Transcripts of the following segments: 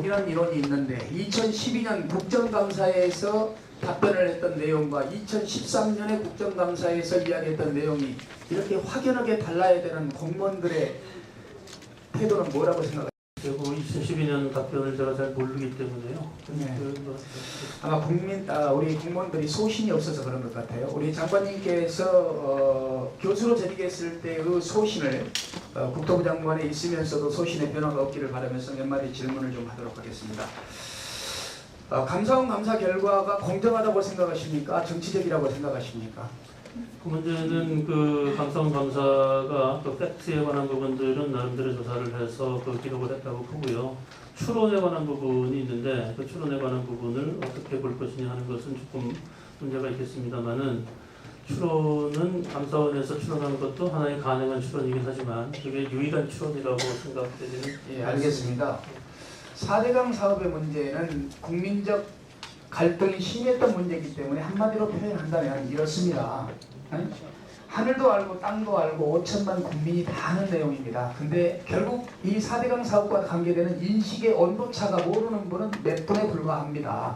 법이라는 이론이 있는데 2012년 국정감사에서 답변을 했던 내용과 2013년에 국정감사에서 이야기했던 내용이 이렇게 확연하게 달라야 되는 공무원들의 태도는 뭐라고 생각하세요? 그리고 2012년 답변을 제가 잘 모르기 때문에요. 네. 아마 우리 공무원들이 소신이 없어서 그런 것 같아요. 우리 장관님께서 교수로 재직했을 때의 소신을 국토부 장관에 있으면서도 소신의 변화가 없기를 바라면서 몇 마디 질문을 좀 하도록 하겠습니다. 감사원 감사 결과가 공정하다고 생각하십니까? 정치적이라고 생각하십니까? 그 문제는 그 감사원 감사가 그 팩트에 관한 부분들은 나름대로 조사를 해서 그 기록을 했다고 보고요. 추론에 관한 부분이 있는데 그 추론에 관한 부분을 어떻게 볼 것이냐 하는 것은 조금 문제가 있겠습니다만은 추론은 감사원에서 추론하는 것도 하나의 가능한 추론이긴 하지만 그게 유일한 추론이라고 생각되지는 예, 알겠습니다. 4대강 사업의 문제는 국민적 갈등이 심했던 문제이기 때문에 한마디로 표현한다면 이렇습니다. 하늘도 알고 땅도 알고 5천만 국민이 다 아는 내용입니다. 근데 결국 이 4대강 사업과 관계되는 인식의 온도차가 모르는 분은 몇 분에 불과합니다.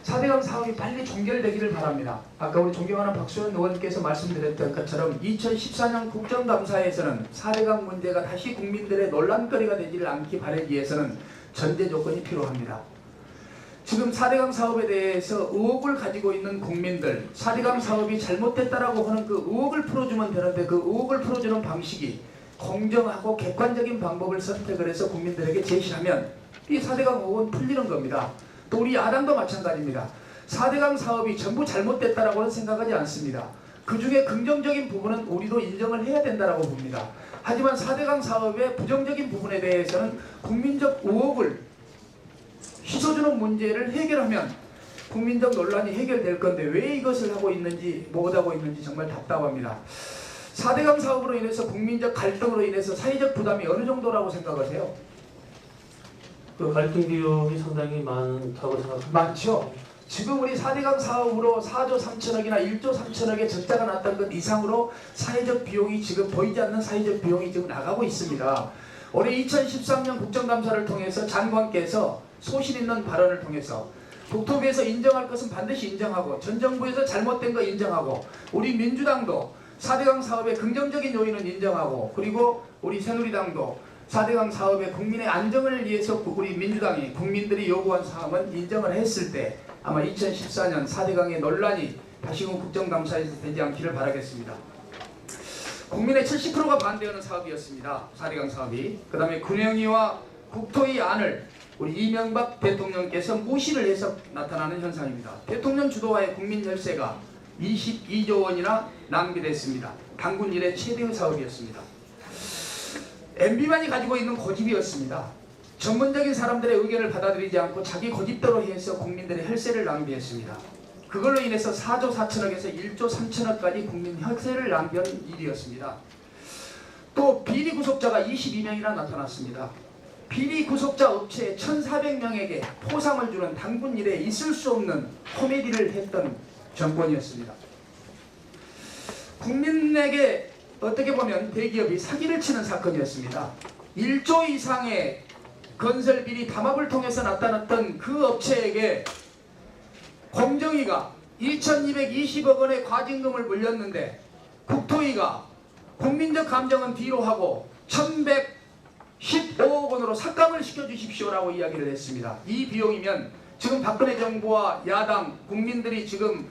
4대강 사업이 빨리 종결되기를 바랍니다. 아까 우리 존경하는 박수현 의원께서 말씀드렸던 것처럼 2014년 국정감사에서는 4대강 문제가 다시 국민들의 논란거리가 되지를 않기 바라기 위해서는 전제 조건이 필요합니다. 지금 4대강 사업에 대해서 의혹을 가지고 있는 국민들, 4대강 사업이 잘못됐다라고 하는 그 의혹을 풀어주면 되는데 그 의혹을 풀어주는 방식이 공정하고 객관적인 방법을 선택을 해서 국민들에게 제시하면 이 4대강 의혹은 풀리는 겁니다. 또 우리 야당도 마찬가지입니다. 4대강 사업이 전부 잘못됐다라고는 생각하지 않습니다. 그 중에 긍정적인 부분은 우리도 인정을 해야 된다라고 봅니다. 하지만 4대강 사업의 부정적인 부분에 대해서는 국민적 의혹을 씻어주는 문제를 해결하면 국민적 논란이 해결될 건데 왜 이것을 하고 있는지 못하고 있는지 정말 답답합니다. 4대강 사업으로 인해서 국민적 갈등으로 인해서 사회적 부담이 어느 정도라고 생각하세요? 그 갈등 비용이 상당히 많다고 생각합니다. 많죠. 지금 우리 4대강 사업으로 4조 3천억이나 1조 3천억의 적자가 났던 것 이상으로 사회적 비용이 지금 보이지 않는 사회적 비용이 지금 나가고 있습니다. 올해 2013년 국정감사를 통해서 장관께서 소신 있는 발언을 통해서 국토부에서 인정할 것은 반드시 인정하고 전 정부에서 잘못된 거 인정하고 우리 민주당도 4대강 사업의 긍정적인 요인은 인정하고 그리고 우리 새누리당도 4대강 사업의 국민의 안정을 위해서 우리 민주당이 국민들이 요구한 사항은 인정을 했을 때 아마 2014년 4대강의 논란이 다시금 국정감사에서 되지 않기를 바라겠습니다. 국민의 70%가 반대하는 사업이었습니다. 4대강 사업이. 그 다음에 군영위와 국토위 안을 우리 이명박 대통령께서 무시를 해서 나타나는 현상입니다. 대통령 주도하에 국민 혈세가 22조 원이나 낭비됐습니다. 당군 이래 최대의 사업이었습니다. MB만이 가지고 있는 고집이었습니다. 전문적인 사람들의 의견을 받아들이지 않고 자기 고집대로 해서 국민들의 혈세를 낭비했습니다. 그걸로 인해서 4조 4천억에서 1조 3천억까지 국민 혈세를 낭비한 일이었습니다. 또 비리 구속자가 22명이나 나타났습니다. 비리 구속자 업체에 1,400명에게 포상을 주는 당군 이래 있을 수 없는 코미디를 했던 정권이었습니다. 국민에게 어떻게 보면 대기업이 사기를 치는 사건이었습니다. 1조 이상의 건설비리 담합을 통해서 나타났던 그 업체에게 공정위가 2,220억 원의 과징금을 물렸는데 국토위가 국민적 감정은 뒤로 하고 1,115억 원으로 삭감을 시켜주십시오라고 이야기를 했습니다. 이 비용이면 지금 박근혜 정부와 야당 국민들이 지금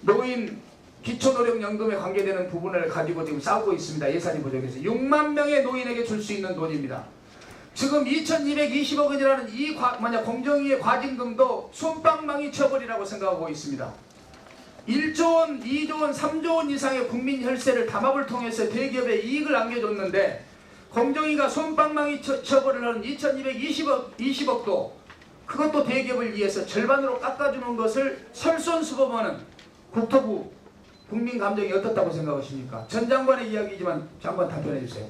노인 기초노령연금에 관계되는 부분을 가지고 지금 싸우고 있습니다. 예산이 부족해서 6만 명의 노인에게 줄 수 있는 돈입니다. 지금 2,220억 원이라는 이 공정위의 과징금도 솜방망이 처벌이라고 생각하고 있습니다. 1조 원, 2조 원, 3조 원 이상의 국민 혈세를 담합을 통해서 대기업에 이익을 안겨줬는데 공정위가 솜방망이 처벌을 하는 2,220억도 그것도 대기업을 위해서 절반으로 깎아주는 것을 설선수범하는 국토부 국민 감정이 어떻다고 생각하십니까? 전 장관의 이야기지만 장관 답변해 주세요.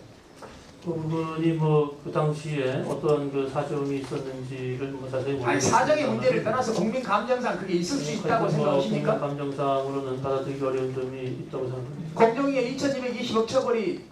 그 부분이 그 당시에 어떠한 그 사정이 있었는지를 자세히 모르겠습니다. 아니 사정의 문제를 떠나서 국민 감정상 그게 있을 수 있다고 생각하십니까? 국민 감정상으로는 받아들이기 어려운 점이 있다고 생각합니다. 공정위의 2,220억 처벌이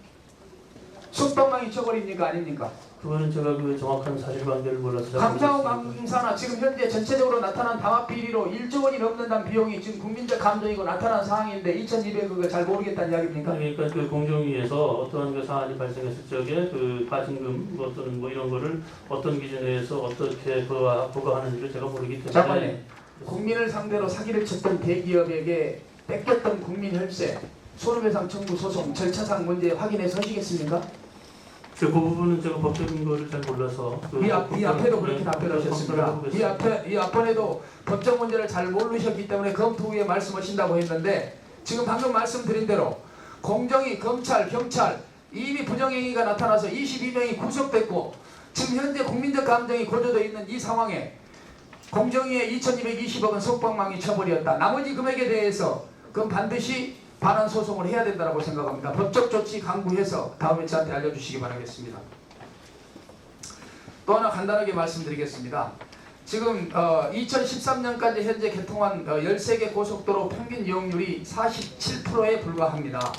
솜방망이 처벌입니까 아닙니까? 그거는 제가 그 정확한 사실관계를 몰라서 잘 감사원 모르겠습니다. 감사나 지금 현재 전체적으로 나타난 담합 비리로 1조 원이 넘는다는 비용이 지금 국민적 감정이고 나타난 상황인데 2,200억을 잘 모르겠다는 이야기입니까? 그러니까 그 공정위에서 어떠한 그 사안이 발생했을 적에 그 파진금 뭐 어떤 뭐 이런 거를 어떤 기준에서 어떻게 부과하는지를 제가 모르기 때문에 잠깐만요. 국민을 상대로 사기를 쳤던 대기업에게 뺏겼던 국민 혈세 손해배상 청구 소송 절차상 문제 확인해 서시겠습니까? 그 부분은 제가 법적인 거를 잘 몰라서 이 앞에도 그렇게 답변하셨습니다. 답변하겠습니다. 이 앞번에도 법적 문제를 잘 모르셨기 때문에 검토 후에 말씀하신다고 했는데 지금 방금 말씀드린 대로 공정위, 검찰, 경찰 이미 부정행위가 나타나서 22명이 구속됐고 지금 현재 국민적 감정이 고조되어 있는 이 상황에 공정위의 2,220억은 속방망이 처벌이었다. 나머지 금액에 대해서 그건 반드시 반환 소송을 해야 된다고 생각합니다. 법적 조치 강구해서 다음에 저한테 알려주시기 바라겠습니다. 또 하나 간단하게 말씀드리겠습니다. 지금 2013년까지 현재 개통한 13개 고속도로 평균 이용률이 47%에 불과합니다.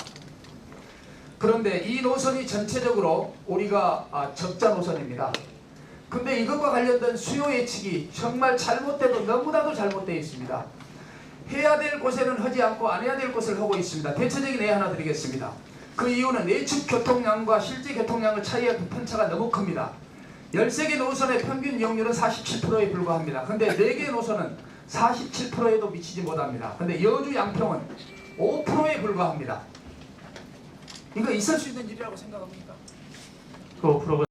그런데 이 노선이 전체적으로 우리가 적자 노선입니다. 근데 이것과 관련된 수요 예측이 정말 잘못돼도 너무나도 잘못되어 있습니다. 해야 될 곳에는 하지 않고 안 해야 될 곳을 하고 있습니다. 대체적인 예 하나 드리겠습니다. 그 이유는 예측 교통량과 실제 교통량의 차이의 편차가 너무 큽니다. 13개 노선의 평균 이용률은 47%에 불과합니다. 근데 4개 노선은 47%에도 미치지 못합니다. 근데 여주 양평은 5%에 불과합니다. 이거 있을 수 있는 일이라고 생각합니까? 그 5%가